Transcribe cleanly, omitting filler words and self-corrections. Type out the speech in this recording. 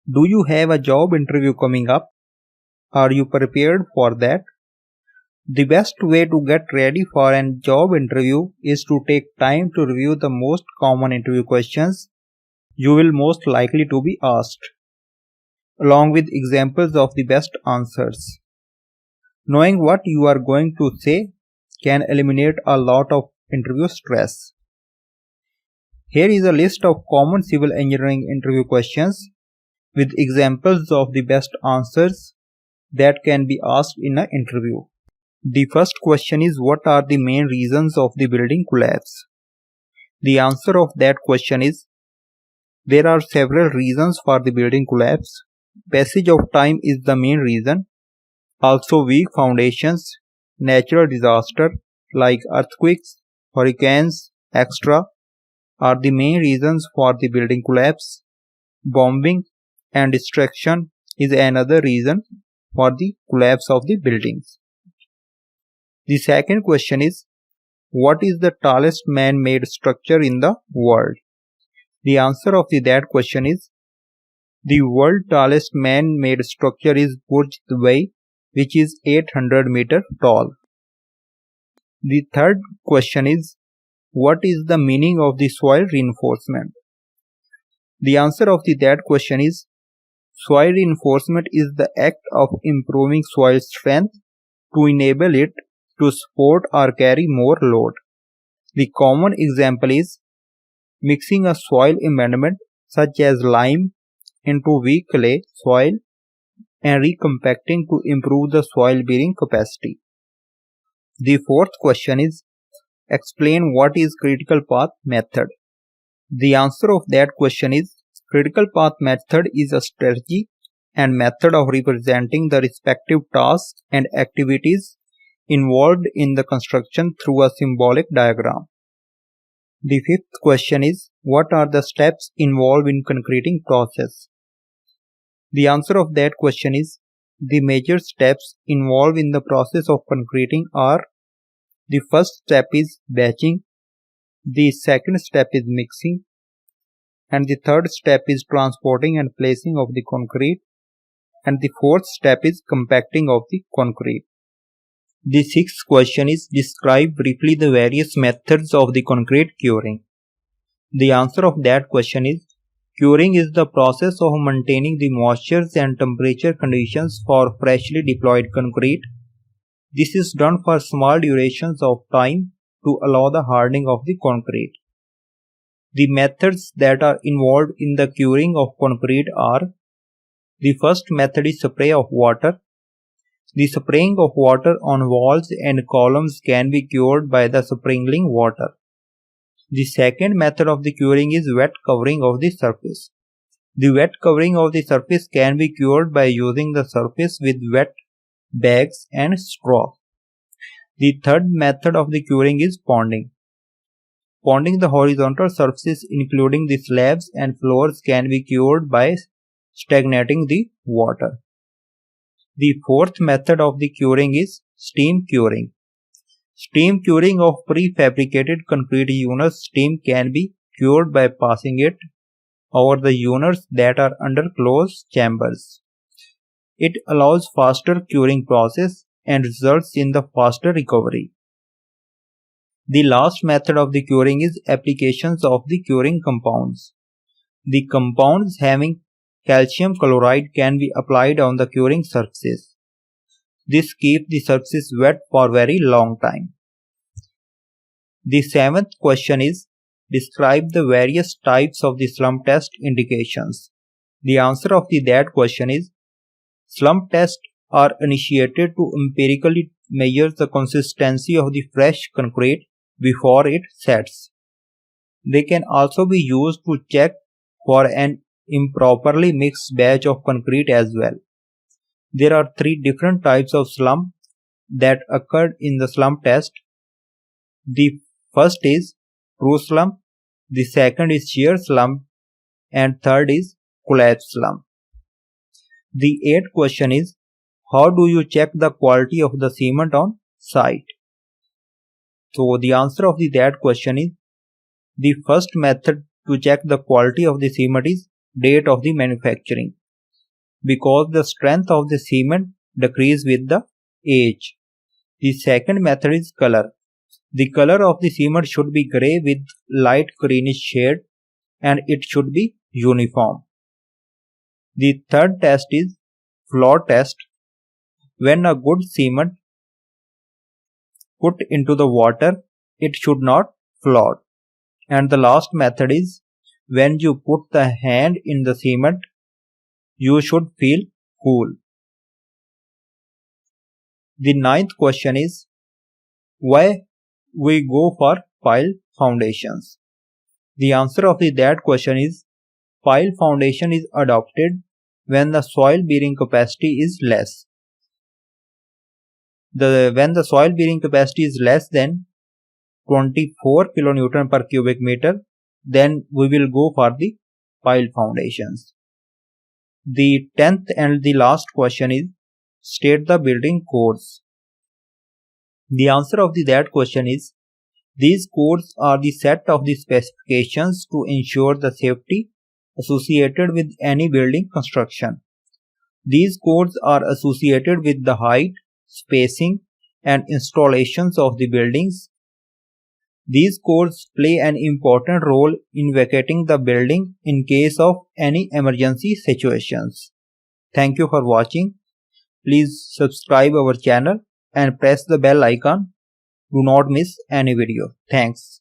Do you have a job interview coming up? Are you prepared for that? The best way to get ready for a job interview is to take time to review the most common interview questions you will most likely to be asked, along with examples of the best answers. Knowing what you are going to say can eliminate a lot of interview stress. Here is a list of common civil engineering interview questions with examples of the best answers that can be asked in an interview. The first question is, what are the main reasons of the building collapse? The answer of that question is, there are several reasons for the building collapse. Passage of time is the main reason. Also, weak foundations, natural disaster like earthquakes, hurricanes, etc. are the main reasons for the building collapse. Bombing and destruction is another reason for the collapse of the buildings. The second question is, what is the tallest man-made structure in the world? The answer of that question is, the world's tallest man-made structure is Burj Dubai, which is 800 meters tall. The third question is, what is the meaning of the soil reinforcement? The answer of that question is, soil reinforcement is the act of improving soil strength to enable it to support or carry more load. The common example is mixing a soil amendment such as lime into weak clay soil and recompacting to improve the soil bearing capacity. The fourth question is, explain what is critical path method. The answer of that question is, critical path method is a strategy and method of representing the respective tasks and activities involved in the construction through a symbolic diagram. The fifth question is, what are the steps involved in concreting process? The answer of that question is, the major steps involved in the process of concreting are, the first step is batching, the second step is mixing, and the third step is transporting and placing of the concrete, and the fourth step is compacting of the concrete. The sixth question is, describe briefly the various methods of the concrete curing. The answer of that question is, curing is the process of maintaining the moistures and temperature conditions for freshly deployed concrete. This is done for small durations of time to allow the hardening of the concrete. The methods that are involved in the curing of concrete are, the first method is spray of water. The spraying of water on walls and columns can be cured by the sprinkling water. The second method of the curing is wet covering of the surface. The wet covering of the surface can be cured by using the surface with wet bags and straw. The third method of the curing is ponding. Ponding the horizontal surfaces including the slabs and floors can be cured by stagnating the water. The fourth method of the curing is steam curing. Steam curing of prefabricated concrete units. Steam can be cured by passing it over the units that are under closed chambers. It allows faster curing process and results in the faster recovery. The last method of the curing is applications of the curing compounds. The compounds having calcium chloride can be applied on the curing surfaces. This keeps the surfaces wet for very long time. The seventh question is, describe the various types of the slump test indications. The answer of that question is, slump tests are initiated to empirically measure the consistency of the fresh concrete before it sets. They can also be used to check for an improperly mixed batch of concrete as well. There are three different types of slump that occurred in the slump test. The first is true slump, the second is shear slump, and third is collapse slump. The eighth question is, how do you check the quality of the cement on site? So the answer of that question is, the first method to check the quality of the cement is date of the manufacturing. because the strength of the cement decreases with the age. The second method is color. The color of the cement should be grey with light greenish shade and it should be uniform. The third test is floor test. When a good cement put into the water, it should not float. And the last method is when you put the hand in the cement, you should feel cool. The ninth question is why we go for pile foundations. The answer of that question is pile foundation is adopted when the soil bearing capacity is less. When the soil bearing capacity is less than 24 kN per cubic meter, then we will go for the pile foundations. The 10th and the last question is state the building codes. The answer of that question is these codes are the set of the specifications to ensure the safety associated with any building construction. These codes are associated with the height, spacing, and installations of the buildings. These codes play an important role in vacating the building in case of any emergency situations. Thank you for watching. Please subscribe our channel and press the bell icon. Do not miss any video. Thanks.